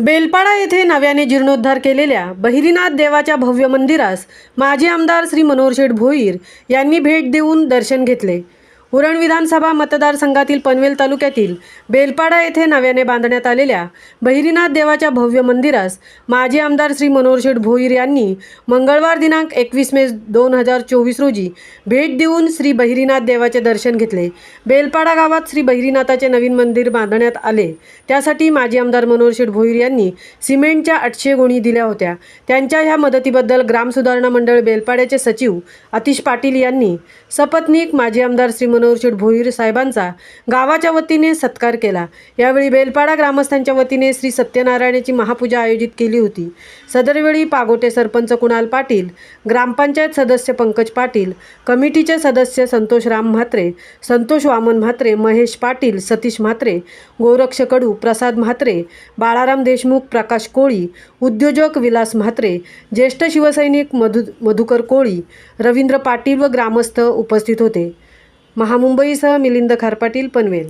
बेलपाडा येथे नव्याने जीर्णोद्धार केलेल्या बहिरीनाथ देवाच्या भव्य मंदिरास माजी आमदार श्री मनोहर शेठ भोईर यांनी भेट देऊन दर्शन घेतले। उरण विधानसभा मतदारसंघातील पनवेल तालुक्यातील बेलपाडा येथे नव्याने बांधण्यात आलेल्या बहिरीनाथ देवाच्या भव्य मंदिरास माजी आमदार श्री मनोहर शेठ भोईर यांनी मंगळवार दिनांक 21 मे 2024 रोजी भेट देऊन श्री बहिरीनाथ देवाचे दर्शन घेतले। बेलपाडा गावात श्री बहिरीनाथाचे नवीन मंदिर बांधण्यात आले, त्यासाठी माजी आमदार मनोहर शेठ भोईर यांनी सिमेंटच्या 800 गोणी दिल्या होत्या। त्यांच्या ह्या मदतीबद्दल ग्राम सुधारणा मंडळ बेलपाड्याचे सचिव आतिश पाटील यांनी सपत्नीक माजी आमदार श्री मनोहर शेठ भोईर साहेबांचा गावाच्या वतीने सत्कार केला। यावेळी बेलपाडा ग्रामस्थांच्या वतीने श्री सत्यनारायणाची महापूजा आयोजित केली होती। सदरवेळी पागोटे सरपंच कुणाल पाटील, ग्रामपंचायत सदस्य पंकज पाटील, कमिटीचे सदस्य संतोष राम म्हात्रे, संतोष वामन म्हात्रे, महेश पाटील, सतीश म्हात्रे, गोरक्ष कडू, प्रसाद म्हात्रे, बाळाराम देशमुख, प्रकाश कोळी, उद्योजक विलास म्हात्रे, ज्येष्ठ शिवसैनिक मधुकर कोळी, रवींद्र पाटील व ग्रामस्थ उपस्थित होते। महामुंबईसह मिलिंद खारपाटील, पनवेल।